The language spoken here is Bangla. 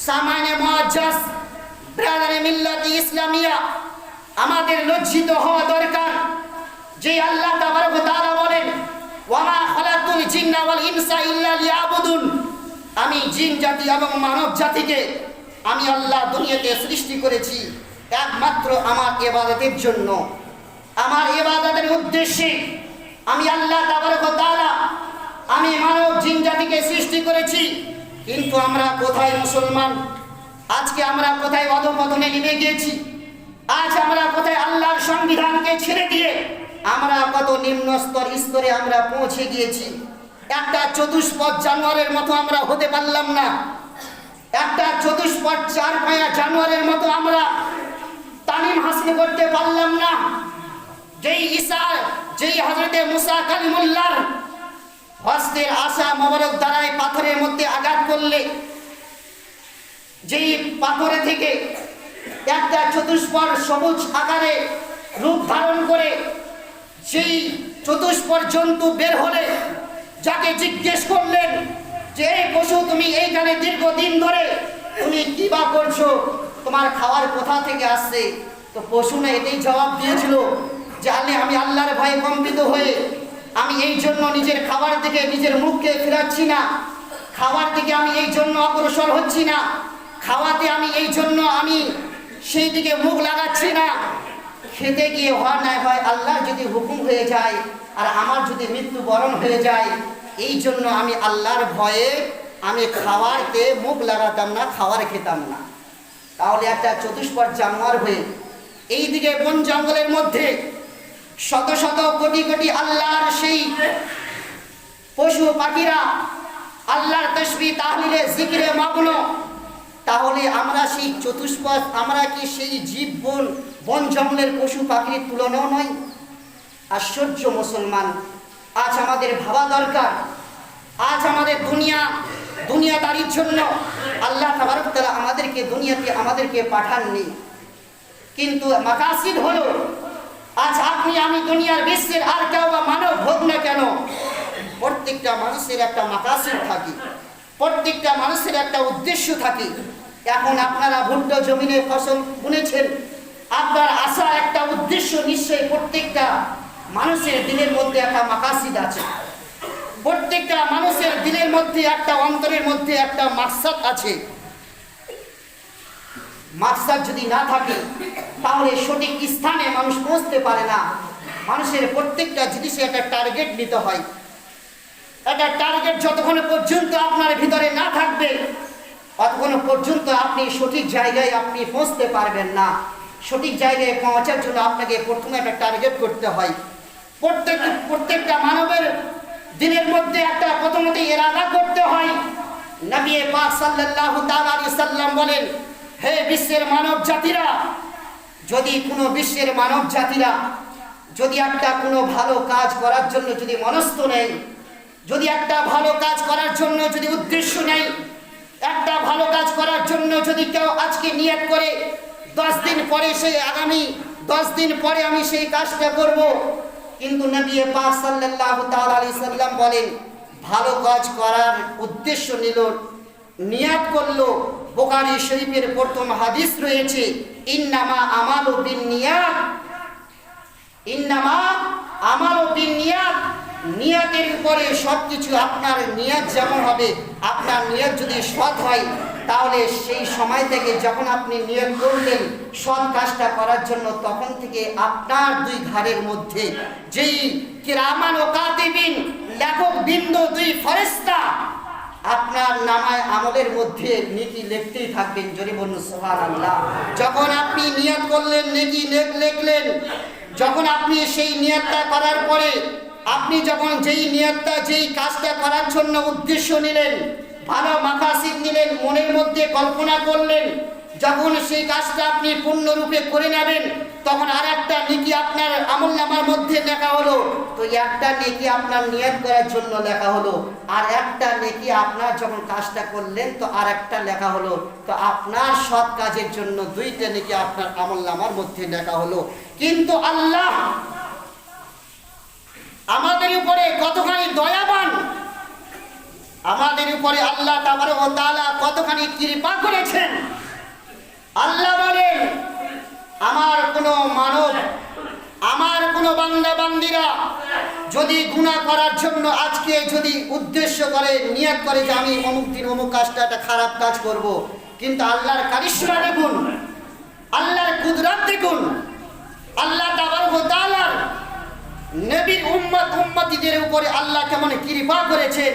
সামানে মুআজ্জাজ ব্রাদারে মিল্লাতে ইসলামিয়া, আমাদের লজ্জিত হওয়া দরকার যে আল্লাহ তাবারক ওয়া তাআলা বলেন, ওয়া মা খালাকতুল জিন্না ওয়াল ইনসা ইল্লা লিয়াবুদুন, আমি জিন জাতি এবং মানব জাতিকে আমি আল্লাহ দুনিয়াতে সৃষ্টি করেছি একমাত্র আমার ইবাদতের জন্য। আমার ইবাদতের উদ্দেশ্যে আমি আল্লাহ তাবারক ওয়া তাআলা আমি মানব জিন জাতিকে সৃষ্টি করেছি। কিন্তু আমরা কোথায় মুসলমান? আজকে আমরা কোথায় অধঃপতনে নেমে গিয়েছি? আজ আমরা কোথায় আল্লাহর সংবিধানকে ছেড়ে দিয়ে আমরা কত নিম্ন স্তরে আমরা পৌঁছে গিয়েছি। একটা চতুষ্পদ জানোয়ারের মতো আমরা হতে পারলাম না। একটা চতুষ্পদ চার পায়া জানোয়ারের মতো আমরা তালিম হাসিল করতে পারলাম না। যেই হযরতে মুসা কালিমুল্লাহর হস্তের আশা মোবারক দ্বারায় পাথরের মধ্যে আঘাত করলে যেই পাথরে থেকে একটা চতুষ্পদ সবুজ আকারে রূপ ধারণ করে সেই চতুষ্পদ জন্তু বের হলে যাকে জিজ্ঞেস করলেন যে এই পশু তুমি এইখানে দীর্ঘদিন ধরে তুমি কি বা করছো, তোমার খাওয়ার কোথা থেকে আসছে? তো পশু না এটাই জবাব দিয়েছিল যে আমি আল্লাহর ভয়ে কম্পিত হয়ে আমি এই জন্য নিজের খাবার দিকে নিজের মুখকে ফেরাচ্ছি না, খাবার দিকে আমি এই জন্য অগ্রসর হচ্ছি না, খাওয়াতে আমি এই জন্য আমি সেই দিকে মুখ লাগাচ্ছি না। খেতে গিয়ে হয় না হয় আল্লাহর যদি হুকুম হয়ে যায় আর আমার যদি মৃত্যুবরণ হয়ে যায়, এই জন্য আমি আল্লাহর ভয়ে আমি খাওয়ারতে মুখ লাগাতাম না, খাবার খেতাম না। তাহলে একটা চতুষ্পদ জানোয়ার হয়ে এই দিকে বন জঙ্গলের মধ্যে শত শত কোটি কোটি আল্লাহর সেই পশু পাখিরা আল্লাহর তাসবিহ তাহলিলে জিকিরে মগ্ন। তাহলে আমরা সেই চতুষ্পদ, আমরা কি সেই জীব বন জঙ্গলের পশু পাখির তুলনাও নয়? আশ্চর্য মুসলমান, আজ আমাদের ভাবা দরকার। আজ আমাদের দুনিয়াদারির জন্য আল্লাহ তাবারক তাআলা আমাদেরকে দুনিয়াতে আমাদেরকে পাঠাননি, কিন্তু মাকাসিদ হলো আজ আপনি আমি দুনিয়ার বিশ্বের আর কেউ বা মানব হোক না কেন, প্রত্যেকটা মানুষের একটা মাকাসিদ থাকে, প্রত্যেকটা মানুষের একটা উদ্দেশ্য থাকে। এখন আপনারা ভুট্টো জমিনে ফসল বুনেছেন, আপনার আশা একটা উদ্দেশ্য নিশ্চয়ই প্রত্যেকটা মানুষের দিলের মধ্যে একটা মাকাসিদ আছে। প্রত্যেকটা মানুষের দিলের মধ্যে একটা অন্তরের মধ্যে একটা মাকসাদ আছে। মাকসাদ যদি না থাকে তাহলে সঠিক স্থানে মানুষ পৌঁছতে পারে না। মানুষের প্রত্যেকটা জিনিসে একটা টার্গেট নিতে হয়। একটা টার্গেট যতক্ষণ পর্যন্ত আপনার ভিতরে না থাকবে ততক্ষণ পর্যন্ত আপনি সঠিক জায়গায় আপনি পৌঁছতে পারবেন না। সঠিক জায়গায় পৌঁছার জন্য আপনাকে প্রথমে একটা টার্গেট করতে হয়। প্রত্যেকটা মানবের দিনের মধ্যে একটা প্রথমত ইরাদা করতে হয়। নবী পাক সাল্লাল্লাহু তাআলা আলাইহি সাল্লাম বলেন, হে বিশ্বের মানব জাতিরা, যদি কোনো বিশ্বের মানব জাতিরা যদি একটা কোনো ভালো কাজ করার জন্য যদি মনস্থ নেই, যদি একটা ভালো কাজ করার জন্য যদি উদ্দেশ্য নেই, একটা ভালো কাজ করার জন্য যদি কেউ আজকে নিয়ত করে 10 দিন পরে সেই আগামী 10 দিন পরে আমি সেই কাজটা করব, কিন্তু নবী পাক সাল্লাল্লাহু তাআলা আলাইহি সাল্লাম বলেন ভালো কাজ করার উদ্দেশ্য নিল, নিয়ত করলো। বুখারী শরীফের প্রথম হাদিস রয়েছে, ইন্নামা আমালু বিন্নিয়াত, ইন্নামা আমালু বিন্নিয়াত। নিয়তের উপরে সবকিছু। আপনার নিয়ত যেমন হবে, আপনার নিয়ত যদি সৎ হয় তাহলে সেই সময় থেকে যখন আপনি নিয়ত করলেন সৎ কাজটা করার জন্য, তখন থেকে আপনার দুই ঘাড়ের মধ্যে যেই কিরামান ও কাতিবিন লেখক বিন্দু দুই ফেরেশতা আপনার নামায় আমলের মধ্যে নেকি লিখতেই থাকবেন। জোরে বলুন সুবহানাল্লাহ। যখন আপনি নিয়ত করলেন নেকি লিখলেন, যখন আপনি সেই নিয়তটা করার পরে আপনি যখন যেই কাজটা করার জন্য উদ্দেশ্য নিলেন, ভালো মাকাসিদ নিলেন, মনের মধ্যে কল্পনা করলেন, যখন সেই কাজটা আপনি পূর্ণরূপে করে নেবেন তখন আর একটা নেকি আপনার আমলনামার মধ্যে লেখা হলো। তো একটা নেকি আপনার নিয়ত করার জন্য লেখা হলো, আর একটা নেকি আপনার যখন কাজটা করলেন তো আর একটা লেখা হলো। তো আপনার সৎ কাজের জন্য দুইটা নেকি আপনার আমলনামার মধ্যে লেখা হলো। কিন্তু আল্লাহ আমাদের উপরে কতখানি দয়াবান, আমাদের উপরে আল্লাহ তাবারক ওয়া তাআলা কতখানি কৃপা করেছে। আল্লাহ বলেন, আমার কোনো মানব, আমার কোনো বান্দা বান্দিরা যদি গুনাহ করার জন্য আজকে যদি উদ্দেশ্য করে, নিয়ত করে যে আমি অমুক দিন অমুক কাজটা, একটা খারাপ কাজ করব, কিন্তু আল্লাহর কারিশমা দেখুন, আল্লাহর কুদরত দেখুন, আল্লাহ তাবারক ওয়া তাআলার নবীর উম্মতিদের উপরে আল্লাহ কেমন কৃপা করেছেন।